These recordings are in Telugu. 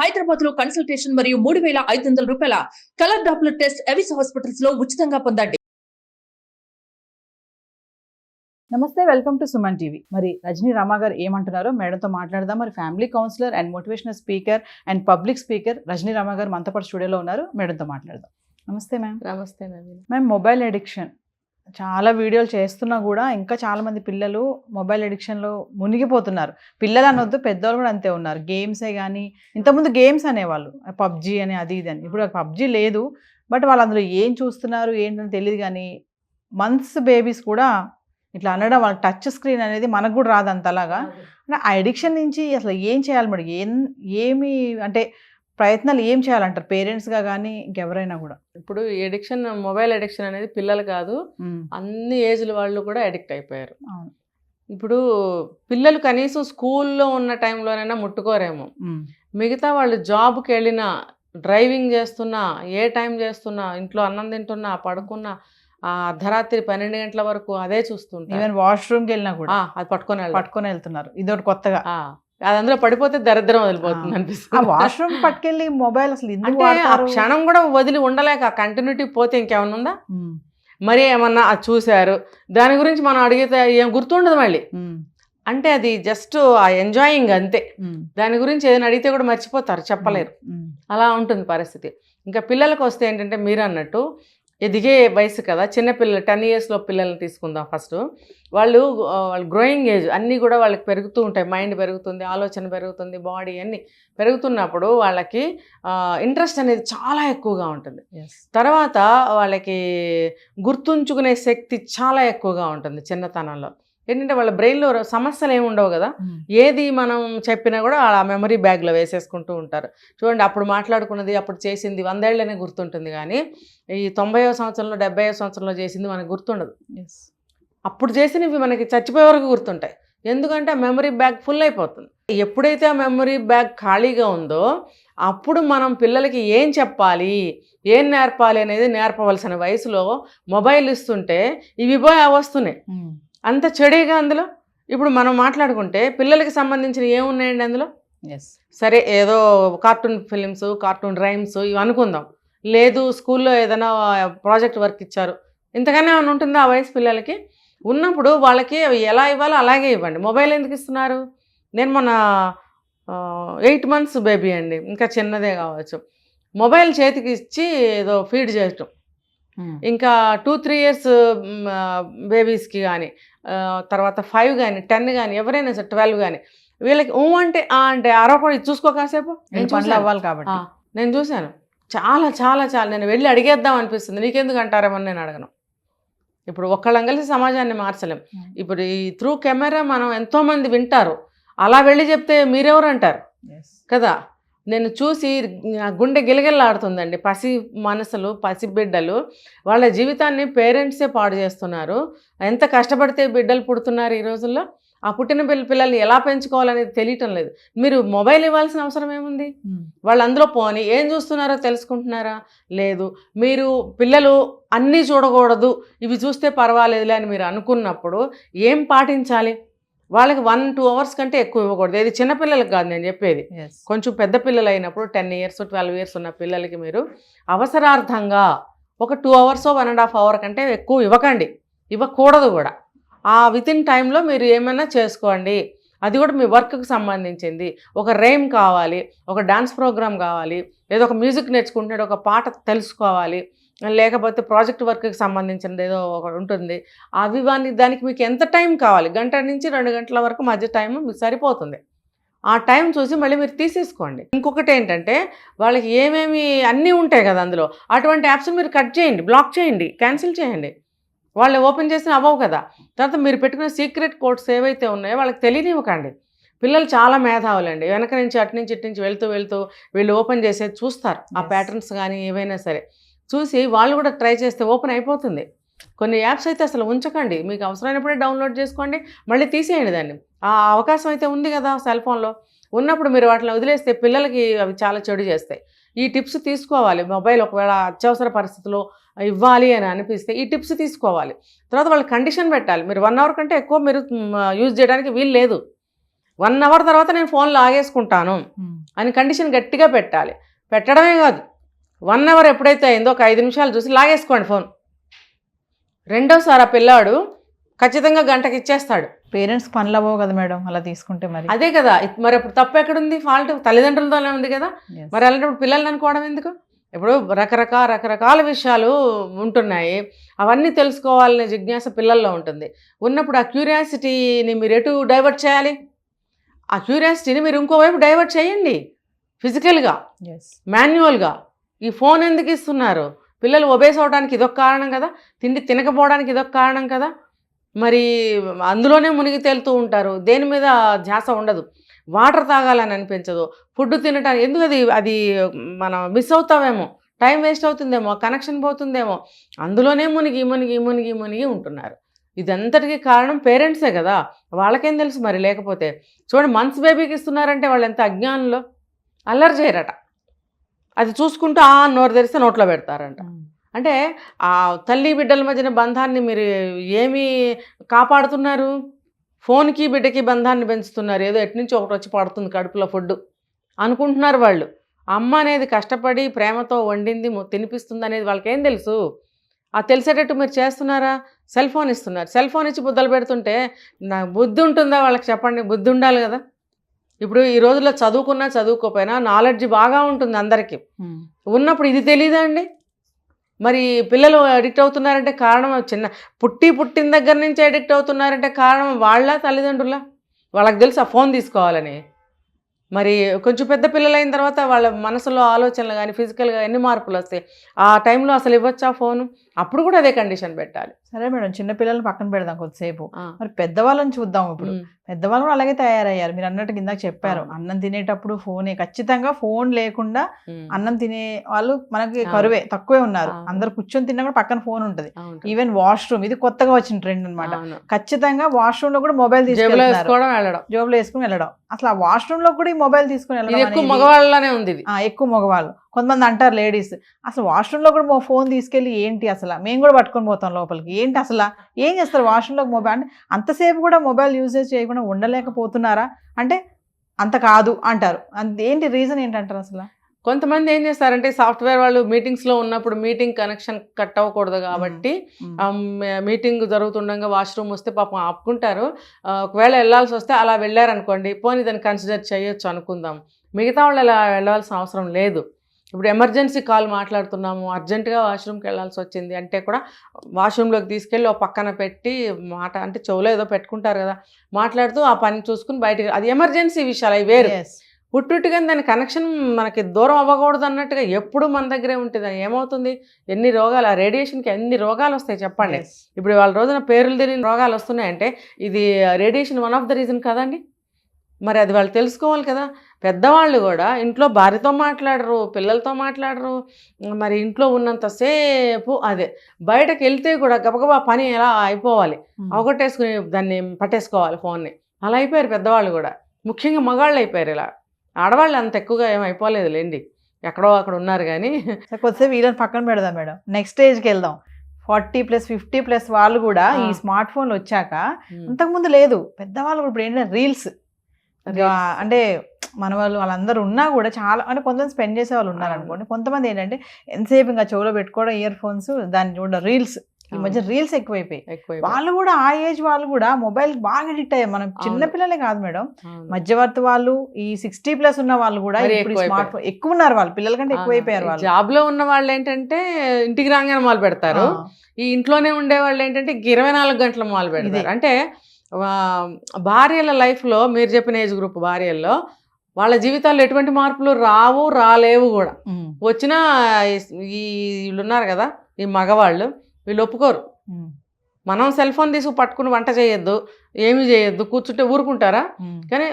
హైదరాబాద్ లో కన్సల్టేషన్ మరియు 3,500 రూపాయల colour Doppler test Avis hospitals లో ఉచితంగా పొందండి. నమస్తే, వెల్కమ్ టు సుమన్ టీవీ. మరి రజనీ రామ గారు ఏమంటున్నారో మేడంతో మాట్లాడదాం. మరి family counsellor and motivational speaker and public speaker Rajani Rama గారు మనతో పాటు స్టూడియోలో ఉన్నారు. మేడంతో మాట్లాడదాం. నమస్తే మ్యామ్. నమస్తే మ్యామ్, మొబైల్ అడిక్షన్ చాలా వీడియోలు చేస్తున్నా కూడా ఇంకా చాలా మంది పిల్లలు మొబైల్ అడిక్షన్లో మునిగిపోతున్నారు. పిల్లలు అనొద్దు, పెద్దవాళ్ళు కూడా అంతే ఉన్నారు. గేమ్సే కానీ, ఇంతకుముందు గేమ్స్ అనేవాళ్ళు, పబ్జీ అని అది ఇది అని. ఇప్పుడు పబ్జీ లేదు, బట్ వాళ్ళు అందులో ఏం చూస్తున్నారు ఏంటని తెలియదు. కానీ మంత్స్ బేబీస్ కూడా ఇట్లా అనడం, వాళ్ళ టచ్ స్క్రీన్ అనేది మనకు కూడా రాదు అంతలాగా. ఆ అడిక్షన్ నుంచి అసలు ఏం చేయాలి మరి? ఏమి అంటే ప్రయత్నాలు ఏం చేయాలంటారు పేరెంట్స్గా కానీ ఇంకెవరైనా కూడా? ఇప్పుడు ఎడిక్షన్, మొబైల్ అడిక్షన్ అనేది పిల్లలు కాదు, అన్ని ఏజ్ల వాళ్ళు కూడా అడిక్ట్ అయిపోయారు. ఇప్పుడు పిల్లలు కనీసం స్కూల్లో ఉన్న టైంలోనైనా ముట్టుకోరేమో, మిగతా వాళ్ళు జాబ్కి వెళ్ళినా, డ్రైవింగ్ చేస్తున్నా, ఏ టైం చేస్తున్నా, ఇంట్లో అన్నం తింటున్నా, పడుకున్నా, అర్ధరాత్రి 12 గంటల వరకు అదే చూస్తుంటారు. ఈవెన్ వాష్రూమ్కి వెళ్ళినా కూడా అది పట్టుకొని వెళ్తున్నారు. ఇదొకటి కొత్తగా. అది అందులో పడిపోతే దరిద్రం వదిలిపోతుంది అనిపిస్తుంది. వాష్రూమ్ పట్టుకెళ్ళి మొబైల్ అసలు క్షణం కూడా వదిలి ఉండలేక కంటిన్యూటీ పోతే ఇంకేమన్నా ఉందా? మరి ఏమన్నా అది చూశారు, దాని గురించి మనం అడిగితే ఏం గుర్తుండదు మళ్ళీ. అంటే అది జస్ట్ ఆ ఎంజాయింగ్ అంతే. దాని గురించి ఏదైనా అడిగితే కూడా మర్చిపోతారు, చెప్పలేరు. అలా ఉంటుంది పరిస్థితి. ఇంకా పిల్లలకు వస్తే ఏంటంటే, మీరు అన్నట్టు ఎదిగే వయసు కదా, చిన్నపిల్లలు 10 yearsలో పిల్లల్ని తీసుకుందాం. ఫస్ట్ వాళ్ళు గ్రోయింగ్ ఏజ్ అన్నీ కూడా వాళ్ళకి పెరుగుతూ ఉంటాయి. మైండ్ పెరుగుతుంది, ఆలోచన పెరుగుతుంది, బాడీ అన్నీ పెరుగుతున్నప్పుడు వాళ్ళకి ఇంట్రెస్ట్ అనేది చాలా ఎక్కువగా ఉంటుంది. తర్వాత వాళ్ళకి గుర్తుంచుకునే శక్తి చాలా ఎక్కువగా ఉంటుంది చిన్నతనంలో. ఏంటంటే వాళ్ళ బ్రెయిన్లో సమస్యలు ఏమి ఉండవు కదా, ఏది మనం చెప్పినా కూడా ఆ మెమరీ బ్యాగ్లో వేసేసుకుంటూ ఉంటారు. చూడండి, అప్పుడు మాట్లాడుకున్నది, అప్పుడు చేసింది 100 ఏళ్ళనే గుర్తుంటుంది, కానీ ఈ 90వ సంవత్సరంలో 70వ సంవత్సరంలో చేసింది మనకు గుర్తుండదు. అప్పుడు చేసినవి మనకి చచ్చిపోయే వరకు గుర్తుంటాయి. ఎందుకంటే ఆ మెమరీ బ్యాగ్ ఫుల్ అయిపోతుంది. ఎప్పుడైతే ఆ మెమరీ బ్యాగ్ ఖాళీగా ఉందో అప్పుడు మనం పిల్లలకి ఏం చెప్పాలి, ఏం నేర్పాలి అనేది నేర్పవలసిన వయసులో మొబైల్ ఇస్తుంటే ఇవి పోయి వస్తున్నాయి. అంత చెడేగా అందులో. ఇప్పుడు మనం మాట్లాడుకుంటే పిల్లలకి సంబంధించిన ఏమున్నాయండి అందులో? సరే, ఏదో కార్టూన్ ఫిలిమ్స్, కార్టూన్ రైమ్స్ ఇవి అనుకుందాం. లేదు, స్కూల్లో ఏదైనా ప్రాజెక్ట్ వర్క్ ఇచ్చారు, ఇంతకన్నా ఏమైనా ఉంటుందా ఆ వయసు పిల్లలకి? ఉన్నప్పుడు వాళ్ళకి అవి ఎలా ఇవ్వాలో అలాగే ఇవ్వండి. మొబైల్ ఎందుకు ఇస్తున్నారు? నేను మొన్న 8 months బేబీ అండి, ఇంకా చిన్నదే కావచ్చు, మొబైల్ చేతికి ఇచ్చి ఏదో ఫీడ్ చేయటం. ఇంకా 2-3 years బేబీస్కి కానీ, తర్వాత 5 కానీ, 10 కానీ, ఎవరైనా సరే 12 కానీ, వీళ్ళకి అంటే అంటే అరవకుండా చూసుకో కాసేపు అవ్వాలి కాబట్టి నేను చూశాను. చాలా చాలా చాలా నేను వెళ్ళి అడిగేద్దాం అనిపిస్తుంది. నీకెందుకు అంటారేమని నేను అడగను. ఇప్పుడు ఒక్కళ్ళం కలిసి సమాజాన్ని మార్చలేం. ఇప్పుడు ఈ త్రూ కెమెరా మనం ఎంతోమంది వింటారు, అలా వెళ్ళి చెప్తే మీరెవరు అంటారు కదా. నేను చూసి గుండె గిలగిల్లాడుతుందండి. పసి మనసులు, పసి బిడ్డలు, వాళ్ళ జీవితాన్ని పేరెంట్సే పాడు చేస్తున్నారు. ఎంత కష్టపడితే బిడ్డలు పుడుతున్నారు ఈ రోజుల్లో. ఆ పుట్టిన పిల్లల్ని ఎలా పెంచుకోవాలనేది తెలియటం లేదు. మీరు మొబైల్ ఇవ్వాల్సిన అవసరం ఏముంది? వాళ్ళు అందులో పోని ఏం చూస్తున్నారో తెలుసుకుంటున్నారా? లేదు. మీరు పిల్లలు అన్నీ చూడకూడదు, ఇవి చూస్తే పర్వాలేదులే అని మీరు అనుకున్నప్పుడు ఏం పాటించాలి? వాళ్ళకి 1-2 hours కంటే ఎక్కువ ఇవ్వకూడదు. ఇది చిన్నపిల్లలకు కాదు నేను చెప్పేది, కొంచెం పెద్ద పిల్లలు అయినప్పుడు 10 years 12 years ఉన్న పిల్లలకి మీరు అవసరార్థంగా ఒక 2 hours 1.5 hour కంటే ఎక్కువ ఇవ్వకండి, ఇవ్వకూడదు కూడా. ఆ వితిన్ టైంలో మీరు ఏమైనా చేసుకోండి. అది కూడా మీ వర్క్కి సంబంధించింది. ఒక రైమ్ కావాలి, ఒక డాన్స్ ప్రోగ్రామ్ కావాలి, లేదా ఒక మ్యూజిక్ నేర్చుకుంటున్నాడు, ఒక పాట తెలుసుకోవాలి, లేకపోతే ప్రాజెక్ట్ వర్క్కి సంబంధించినది ఏదో ఒకటి ఉంటుంది. అవి దానికి మీకు ఎంత టైం కావాలి? 1 గంట నుంచి 2 గంటల వరకు మధ్య టైం మీకు సరిపోతుంది. ఆ టైం చూసి మళ్ళీ మీరు తీసేసుకోండి. ఇంకొకటి ఏంటంటే, వాళ్ళకి ఏమేమి అన్నీ ఉంటాయి కదా అందులో, అటువంటి యాప్స్ మీరు కట్ చేయండి, బ్లాక్ చేయండి, క్యాన్సిల్ చేయండి. వాళ్ళు ఓపెన్ చేసిన అవ్వవు కదా. తర్వాత మీరు పెట్టుకున్న సీక్రెట్ కోడ్స్ ఏవైతే ఉన్నాయో వాళ్ళకి తెలియనివ్వకండి. పిల్లలు చాలా మేధావులండి. వెనక నుంచి అటు నుంచి ఇటు నుంచి వెళ్తూ వీళ్ళు ఓపెన్ చేసేది చూస్తారు. ఆ ప్యాటర్న్స్ కానీ ఏవైనా సరే చూసి వాళ్ళు కూడా ట్రై చేస్తే ఓపెన్ అయిపోతుంది. కొన్ని యాప్స్ అయితే అసలు ఉంచకండి, మీకు అవసరమైనప్పుడే డౌన్లోడ్ చేసుకోండి, మళ్ళీ తీసేయండి దాన్ని. ఆ అవకాశం అయితే ఉంది కదా సెల్ ఫోన్లో. ఉన్నప్పుడు మీరు వాటిని వదిలేస్తే పిల్లలకి అవి చాలా చెడు చేస్తాయి. ఈ టిప్స్ తీసుకోవాలి. మొబైల్ ఒకవేళ అత్యవసర పరిస్థితుల్లో ఇవ్వాలి అని అనిపిస్తే ఈ టిప్స్ తీసుకోవాలి. తర్వాత వాళ్ళకి కండిషన్ పెట్టాలి. మీరు 1 hour కంటే ఎక్కువ మీరు యూజ్ చేయడానికి వీలు లేదు. 1 అవర్ తర్వాత నేను ఫోన్ లాగేసుకుంటాను అని కండిషన్ గట్టిగా పెట్టాలి. పెట్టడమే కాదు, 1 అవర్ ఎప్పుడైతే అయిందో ఒక 5 నిమిషాలు చూసి లాగేసుకోండి ఫోన్. రెండోసారి ఆ పిల్లాడు ఖచ్చితంగా గంటకి ఇచ్చేస్తాడు. పేరెంట్స్ పనులు అవ్వవు కదా మేడం అలా తీసుకుంటే. మరి అదే కదా, మరి ఇప్పుడు తప్పు ఎక్కడుంది? ఫాల్ట్ తల్లిదండ్రులతోనే ఉంది కదా. Yes. మరి అలాంటప్పుడు పిల్లల్ని అనుకోవడం ఎందుకు? ఇప్పుడు రకరకాల విషయాలు ఉంటున్నాయి, అవన్నీ తెలుసుకోవాలనే జిజ్ఞాస పిల్లల్లో ఉంటుంది. ఉన్నప్పుడు ఆ క్యూరియాసిటీని మీరు ఎటు డైవర్ట్ చేయాలి? ఆ క్యూరియాసిటీని మీరు ఇంకోవైపు డైవర్ట్ చేయండి, ఫిజికల్గా, ఎస్ మాన్యువల్గా. ఈ ఫోన్ ఎందుకు ఇస్తున్నారు? పిల్లలు ఒబేస్ అవడానికి ఇదొక కారణం కదా, తిండి తినకపోవడానికి ఇదొక కారణం కదా. మరి అందులోనే మునిగి తేలుతూ ఉంటారు, దేని మీద ధ్యాస ఉండదు. వాటర్ తాగాలని అనిపించదు, ఫుడ్ తినటానికి ఎందుకు, అది మనం మిస్ అవుతామేమో, టైం వేస్ట్ అవుతుందేమో, కనెక్షన్ పోతుందేమో, అందులోనే మునిగి ఉంటున్నారు. ఇదంతటికీ కారణం పేరెంట్సే కదా. వాళ్ళకేం తెలుసు మరి? లేకపోతే చూడండి, మంత్స్ బేబీకి ఇస్తున్నారంటే వాళ్ళు ఎంత అజ్ఞానంలో, అల్లరి చేయరట, అది చూసుకుంటూ నోరు తెరిస్తే నోట్లో పెడతారంట. అంటే ఆ తల్లి బిడ్డల మధ్యన బంధాన్ని మీరు ఏమి కాపాడుతున్నారు? ఫోన్కి బిడ్డకి బంధాన్ని పెంచుతున్నారు. ఏదో ఎట్నుంచి ఒకటి వచ్చి పడుతుంది కడుపులో ఫుడ్ అనుకుంటున్నారు వాళ్ళు. అమ్మ అనేది కష్టపడి ప్రేమతో వండింది తినిపిస్తుంది అనేది వాళ్ళకేం తెలుసు? ఆ తెలిసేటట్టు మీరు చేస్తున్నారా? సెల్ ఫోన్ ఇస్తున్నారు, సెల్ ఫోన్ ఇచ్చి బుద్ధలు పెడుతుంటే నాకు బుద్ధి ఉంటుందా వాళ్ళకి? చెప్పండి, బుద్ధి ఉండాలి కదా. ఇప్పుడు ఈ రోజుల్లో చదువుకున్నా చదువుకోపోయినా నాలెడ్జ్ బాగా ఉంటుంది అందరికీ. ఉన్నప్పుడు ఇది తెలియదా అండి? మరి పిల్లలు అడిక్ట్ అవుతున్నారంటే కారణం పుట్టిన దగ్గర నుంచి అడిక్ట్ అవుతున్నారంటే కారణం వాళ్ళ తల్లిదండ్రుల? వాళ్ళకి తెలుసు ఆ ఫోన్ తీసుకోవాలని. మరి కొంచెం పెద్ద పిల్లలైన తర్వాత వాళ్ళ మనసులో ఆలోచనలు కానీ ఫిజికల్గా ఎన్ని మార్పులు వస్తాయి? ఆ టైంలో అసలు ఇవ్వచ్చా ఫోను? అప్పుడు కూడా అదే కండిషన్ పెట్టాలి. సరే మేడం, చిన్నపిల్లల్ని పక్కన పెడదాం కొద్దిసేపు. మరి పెద్దవాళ్ళని చూద్దాం. ఇప్పుడు పెద్దవాళ్ళు కూడా అలాగే తయారయ్యారు. మీరు అన్నట్టు కిందాక చెప్పారు, అన్నం తినేటప్పుడు ఫోనే, ఖచ్చితంగా ఫోన్ లేకుండా అన్నం తినే వాళ్ళు మనకి కరువే, తక్కువే ఉన్నారు. అందరు కూర్చొని తిన్నా కూడా పక్కన ఫోన్ ఉంటుంది. ఈవెన్ వాష్రూమ్, ఇది కొత్తగా వచ్చిన ట్రెండ్ అనమాట. ఖచ్చితంగా వాష్రూమ్ లో కూడా మొబైల్ తీసుకుని జోబులో వేసుకుని వెళ్ళడం. అసలు ఆ వాష్రూమ్ లో కూడా ఈ మొబైల్ తీసుకుని వెళ్ళడం ఎక్కువ మగవాళ్ళనే ఉంది. ఎక్కువ మగవాళ్ళు. కొంతమంది అంటారు లేడీస్, అసలు వాష్రూమ్ లో కూడా ఫోన్ తీసుకెళ్ళి ఏంటి అసలు, మేము కూడా పట్టుకొని పోతాం లోపలికి, ఏంటి అసలు ఏం చేస్తారు వాష్రూమ్ లో మొబైల్? అంటే అంతసేపు కూడా మొబైల్ యూసేజ్ చేయకుండా ఉండలేకపోతున్నారా అంటే అంత కాదు అంటారు. ఏంటి రీజన్ ఏంటంటారు అసలు? కొంతమంది ఏం చేస్తారంటే సాఫ్ట్వేర్ వాళ్ళు మీటింగ్స్లో ఉన్నప్పుడు మీటింగ్ కనెక్షన్ కట్ అవ్వకూడదు కాబట్టి మీటింగ్ జరుగుతుండగా వాష్రూమ్ వస్తే పాపం ఆపుకుంటారు. ఒకవేళ వెళ్ళాల్సి వస్తే అలా వెళ్ళారనుకోండి, పోనీ దాన్ని కన్సిడర్ చేయొచ్చు అనుకుందాం. మిగతా వాళ్ళు అలా వెళ్ళాల్సిన అవసరం లేదు. ఇప్పుడు ఎమర్జెన్సీ కాల్ మాట్లాడుతున్నాము, అర్జెంటుగా వాష్రూమ్కి వెళ్ళాల్సి వచ్చింది అంటే కూడా వాష్రూమ్లోకి తీసుకెళ్ళి ఒక పక్కన పెట్టి అంటే చెవులో ఏదో పెట్టుకుంటారు కదా, మాట్లాడుతూ ఆ పని చూసుకుని బయటకు, అది ఎమర్జెన్సీ విషయాలు అవి వేరు. పుట్టుగా దాని కనెక్షన్ మనకి దూరం అవ్వకూడదు అన్నట్టుగా ఎప్పుడు మన దగ్గరే ఉంటుంది. ఏమవుతుంది? ఎన్ని రోగాలు, ఆ రేడియేషన్కి ఎన్ని రోగాలు వస్తాయి చెప్పండి. ఇప్పుడు వాళ్ళ రోజున పేర్లు తెలియని రోగాలు వస్తున్నాయంటే ఇది radiation one of the reason కదండి. మరి అది వాళ్ళు తెలుసుకోవాలి కదా. పెద్దవాళ్ళు కూడా ఇంట్లో భార్యతో మాట్లాడరు, పిల్లలతో మాట్లాడరు. మరి ఇంట్లో ఉన్నంతసేపు అదే, బయటకు వెళ్తే కూడా గబగబా పని ఎలా అయిపోవాలి, అవగొట్టేసుకుని దాన్ని పట్టేసుకోవాలి ఫోన్ని. అలా అయిపోయారు పెద్దవాళ్ళు కూడా, ముఖ్యంగా మగాళ్ళు అయిపోయారు. ఇలా ఆడవాళ్ళు అంత ఎక్కువగా ఏం అయిపోలేదు లేండి, ఎక్కడో అక్కడ ఉన్నారు. కానీ కొద్దిసేపు వీళ్ళని పక్కన పెడదాం మేడం, నెక్స్ట్ స్టేజ్కి వెళ్దాం. 40+, 50+ వాళ్ళు కూడా ఈ స్మార్ట్ ఫోన్లు వచ్చాక, అంతకుముందు లేదు పెద్దవాళ్ళు కూడా ఇప్పుడు ఏంటంటే రీల్స్, అంటే మన వాళ్ళు వాళ్ళందరూ ఉన్నా కూడా చాలా, అంటే కొంతమంది స్పెండ్ చేసే వాళ్ళు ఉన్నారు అనుకోండి. కొంతమంది ఏంటంటే ఎంతసేపు ఇంకా చెవులో పెట్టుకోవడం ఇయర్ ఫోన్స్, దాన్ని చూడడం రీల్స్. ఈ మధ్య రీల్స్ ఎక్కువైపోయి వాళ్ళు కూడా, ఆ ఏజ్ వాళ్ళు కూడా మొబైల్ బాగా అడిక్ట్ అయ్యారు. మనం చిన్నపిల్లలే కాదు మేడం, మధ్యవర్తి వాళ్ళు, ఈ 60+ ఉన్న వాళ్ళు కూడా స్మార్ట్ ఫోన్ ఎక్కువ ఉన్నారు. వాళ్ళు పిల్లల కంటే ఎక్కువైపోయారు. వాళ్ళు జాబ్ లో ఉన్న వాళ్ళు ఏంటంటే ఇంటికి రాగానే మొదలు పెడతారు. ఈ ఇంట్లోనే ఉండే వాళ్ళు ఏంటంటే 24 గంటల మొదలు పెడతారు. అంటే భార్యల లైఫ్లో, మీరు చెప్పిన ఏజ్ గ్రూప్ భార్యల్లో, వాళ్ళ జీవితాల్లో ఎటువంటి మార్పులు రాలేవు కూడా. వచ్చినా వీళ్ళు ఉన్నారు కదా, ఈ మగవాళ్ళు, వీళ్ళు ఒప్పుకోరు. మనం సెల్ ఫోన్ తీసుకు పట్టుకుని వంట చేయొద్దు, ఏమి చేయొద్దు, కూర్చుంటే ఊరుకుంటారా? కానీ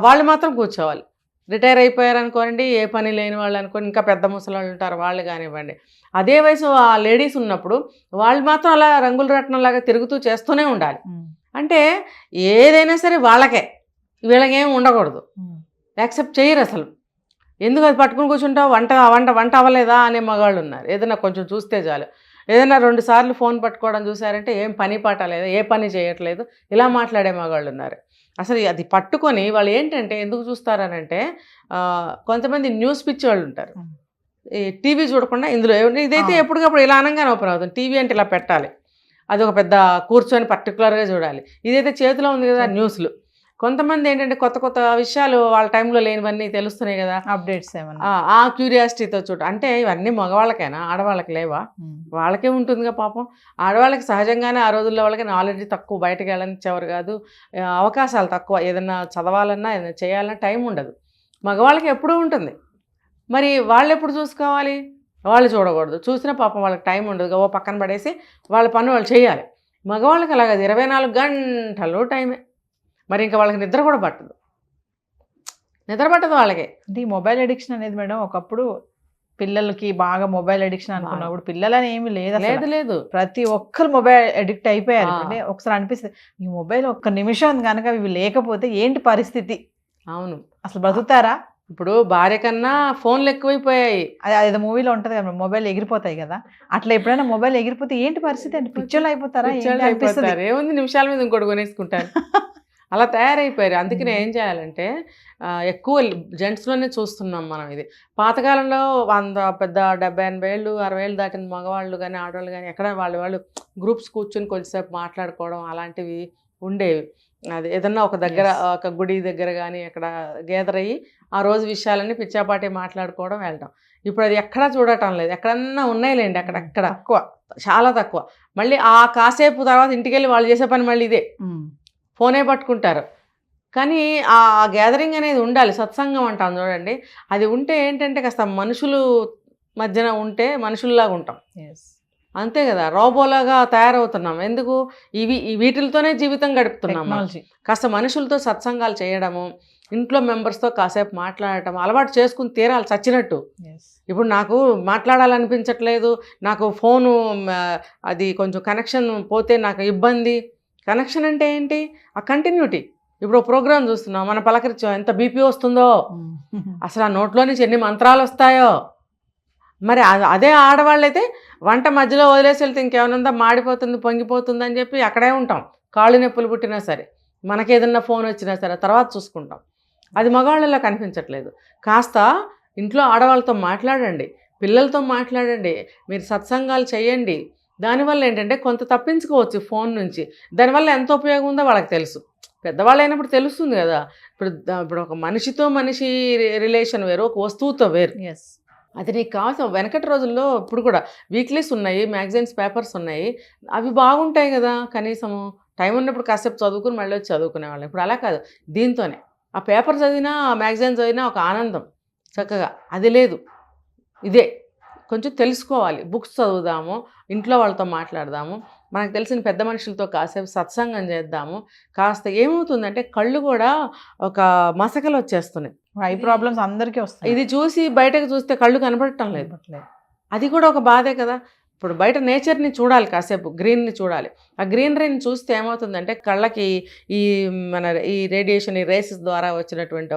వాళ్ళు మాత్రం కూర్చోవాలి. రిటైర్ అయిపోయారు అనుకోండి, ఏ పని లేని వాళ్ళు అనుకోండి, ఇంకా పెద్ద ముసలాళ్ళు ఉంటారు, వాళ్ళు కానివ్వండి. అదే వయసు ఆ లేడీస్ ఉన్నప్పుడు వాళ్ళు మాత్రం అలా రంగుల రత్నంలాగా తిరుగుతూ చేస్తూనే ఉండాలి. అంటే ఏదైనా సరే వాళ్ళకే, వీళ్ళకేం ఉండకూడదు. యాక్సెప్ట్ చేయరు అసలు. ఎందుకు అది పట్టుకుని కూర్చుంటావు, వంట అవ్వలేదా అనే మగవాళ్ళు ఉన్నారు. ఏదైనా కొంచెం చూస్తే చాలు, ఏదైనా 2 సార్లు ఫోన్ పట్టుకోవడం చూసారంటే ఏం పని పాట లేదు, ఏ పని చేయట్లేదు, ఇలా మాట్లాడే మగవాళ్ళు ఉన్నారు. అసలు అది పట్టుకొని వాళ్ళు ఏంటంటే ఎందుకు చూస్తారనంటే కొంతమంది న్యూస్ పిచ్చి వాళ్ళు ఉంటారు. ఈ టీవీ చూడకుండా ఇందులో ఇదైతే ఎప్పటికప్పుడు ఇలా అనగానే ఓపెన్ అవుతుంది. టీవీ అంటే ఇలా పెట్టాలి, అది ఒక పెద్ద కూర్చొని పర్టికులర్గా చూడాలి. ఇదైతే చేతిలో ఉంది కదా న్యూస్లు. కొంతమంది ఏంటంటే కొత్త కొత్త విషయాలు వాళ్ళ టైంలో లేనివన్నీ తెలుస్తున్నాయి కదా, అప్డేట్స్ ఏమన్నా ఆ క్యూరియాసిటీతో చూడ. అంటే ఇవన్నీ మగవాళ్ళకైనా, ఆడవాళ్ళకి లేవా? వాళ్ళకే ఉంటుందిగా పాపం. ఆడవాళ్ళకి సహజంగానే ఆ రోజుల్లో వాళ్ళకి నాలెడ్జ్ తక్కువ, బయటకు వెళ్ళనిచ్చేవారు కాదు, అవకాశాలు తక్కువ, ఏదన్నా చదవాలన్నా ఏదైనా చేయాలన్నా టైం ఉండదు. మగవాళ్ళకి ఎప్పుడూ ఉంటుంది. మరి వాళ్ళు ఎప్పుడు చూసుకోవాలి? వాళ్ళు చూడకూడదు. చూసినా పాపం వాళ్ళకి టైం ఉండదు, ఓ పక్కన పడేసి వాళ్ళ పని వాళ్ళు చేయాలి. మగవాళ్ళకి అలాగది 24 గంటలు టైమే. మరి ఇంకా వాళ్ళకి నిద్ర కూడా పట్టదు, నిద్ర పట్టదు వాళ్ళకి. అంటే ఈ మొబైల్ అడిక్షన్ అనేది మేడం ఒకప్పుడు పిల్లలకి బాగా మొబైల్ అడిక్షన్ అనుకున్నప్పుడు పిల్లలని ఏమి లేదు. లేదు ప్రతి ఒక్కరు మొబైల్ అడిక్ట్ అయిపోయారు. అంటే ఒకసారి అనిపిస్తుంది ఈ మొబైల్ ఒక్క నిమిషం కనుక ఇవి లేకపోతే ఏంటి పరిస్థితి, అవును అసలు బతుకుతారా? ఇప్పుడు భార్య కన్నా ఫోన్లు ఎక్కువైపోయాయి. అదేదో మూవీలో ఉంటది కదా, మొబైల్ ఎగిరిపోతాయి కదా, అట్లా ఎప్పుడైనా మొబైల్ ఎగిరిపోతే ఏంటి పరిస్థితి అంటే పిచ్చోళ్ళు అయిపోతారా? ఏముంది, నిమిషాల మీద ఇంకోటి కొనేసుకుంటారు. అలా తయారైపోయారు. అందుకనే ఏం చేయాలంటే ఎక్కువ జెంట్స్లోనే చూస్తున్నాం మనం. ఇది పాతకాలంలో 100 పెద్ద 70-80 ఏళ్ళు 60 ఏళ్ళు దాటిన మగవాళ్ళు కానీ ఆడవాళ్ళు కానీ ఎక్కడ వాళ్ళు గ్రూప్స్ కూర్చొని కొంచెంసేపు మాట్లాడుకోవడం అలాంటివి ఉండేవి. అది ఏదన్నా ఒక దగ్గర ఒక గుడి దగ్గర కానీ అక్కడ గ్యాదర్ అయ్యి ఆ రోజు విషయాలన్నీ పిచ్చాపాటి మాట్లాడుకోవడం, వెళ్ళటం. ఇప్పుడు అది ఎక్కడా చూడటం లేదు. ఎక్కడన్నా ఉన్నాయిలేండి, అక్కడెక్కడ తక్కువ, చాలా తక్కువ. మళ్ళీ ఆ కాసేపు తర్వాత ఇంటికి వెళ్ళి వాళ్ళు చేసే పని మళ్ళీ ఇదే, ఫోనే పట్టుకుంటారు. కానీ ఆ గ్యాదరింగ్ అనేది ఉండాలి. సత్సంగం అంటాం చూడండి, అది ఉంటే ఏంటంటే కాస్త మనుషులు మధ్యన ఉంటే మనుషుల్లాగా ఉంటాం. అంతే కదా, రోబోలాగా తయారవుతున్నాం. ఎందుకు? వీటితోనే జీవితం గడుపుతున్నాం. కాస్త మనుషులతో సత్సంగాలు చేయడము, ఇంట్లో మెంబర్స్తో కాసేపు మాట్లాడటం అలవాటు చేసుకుని తీరాలి చచ్చినట్టు. ఇప్పుడు నాకు మాట్లాడాలనిపించట్లేదు, నాకు ఫోను అది కొంచెం కనెక్షన్ పోతే నాకు ఇబ్బంది. కనెక్షన్ అంటే ఏంటి? ఆ కంటిన్యూటీ. ఇప్పుడు ప్రోగ్రామ్ చూస్తున్నాం, మన పలకరించాం, ఎంత బీపీ వస్తుందో, అసలు ఆ నోట్లో నుంచి ఎన్ని మంత్రాలు వస్తాయో. మరి అదే ఆడవాళ్ళైతే వంట మధ్యలో వదిలేసి వెళ్తే ఇంకేమైనా ఉందా, మాడిపోతుంది పొంగిపోతుంది అని చెప్పి అక్కడే ఉంటాం. కాళ్ళు నొప్పులు పుట్టినా సరే, మనకేదన్నా ఫోన్ వచ్చినా సరే తర్వాత చూసుకుంటాం. అది మగవాళ్ళలో కనిపించట్లేదు. కాస్త ఇంట్లో ఆడవాళ్ళతో మాట్లాడండి, పిల్లలతో మాట్లాడండి, మీరు సత్సంగాలు చేయండి. దానివల్ల ఏంటంటే కొంత తప్పించుకోవచ్చు ఫోన్ నుంచి. దానివల్ల ఎంత ఉపయోగం ఉందో వాళ్ళకి తెలుసు. పెద్దవాళ్ళు అయినప్పుడు తెలుస్తుంది కదా. ఇప్పుడు ఒక మనిషితో మనిషి రిలేషన్ వేరు, ఒక వస్తువుతో వేరు. అది నీకు కావాల్సిన వెనకటి రోజుల్లో ఇప్పుడు కూడా వీక్లీస్ ఉన్నాయి, మ్యాగజైన్స్, పేపర్స్ ఉన్నాయి, అవి బాగుంటాయి కదా. కనీసము టైం ఉన్నప్పుడు కాసేపు చదువుకుని మళ్ళీ వచ్చి చదువుకునేవాళ్ళం. ఇప్పుడు అలా కాదు, దీంతోనే ఆ పేపర్ చదివినా ఆ మ్యాగజైన్ చదివినా ఒక ఆనందం చక్కగా. అది లేదు. ఇదే కొంచెం తెలుసుకోవాలి. బుక్స్ చదువుదాము, ఇంట్లో వాళ్ళతో మాట్లాడదాము, మనకు తెలిసిన పెద్ద మనుషులతో కాసేపు సత్సంగం చేద్దాము. కాస్త ఏమవుతుందంటే కళ్ళు కూడా ఒక మసకలు వచ్చేస్తున్నాయి. ఐ ప్రాబ్లమ్స్ అందరికీ వస్తాయి. ఇది చూసి బయటకు చూస్తే కళ్ళు కనపడటం లేదు. అది కూడా ఒక బాధే కదా. ఇప్పుడు బయట నేచర్ని చూడాలి, కాసేపు గ్రీన్ని చూడాలి. ఆ గ్రీనరీని చూస్తే ఏమవుతుందంటే కళ్ళకి ఈ రేడియేషన్, ఈ రేసెస్ ద్వారా వచ్చినటువంటి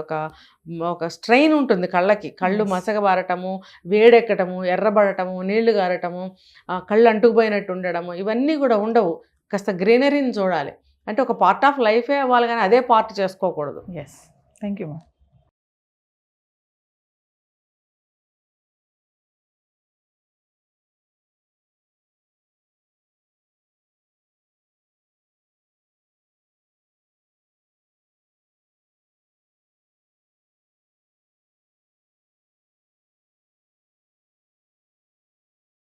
ఒక స్ట్రెయిన్ ఉంటుంది కళ్ళకి. కళ్ళు మసకబారటము, వేడెక్కటము, ఎర్రబడటము, నీళ్లు గారటము, కళ్ళు అంటుకుపోయినట్టు ఉండడము, ఇవన్నీ కూడా ఉండవు. కాస్త గ్రీనరీని చూడాలి. అంటే ఒక పార్ట్ ఆఫ్ లైఫే అవ్వాలి, కానీ అదే పార్ట్ చేసుకోకూడదు. Thank you ma'am.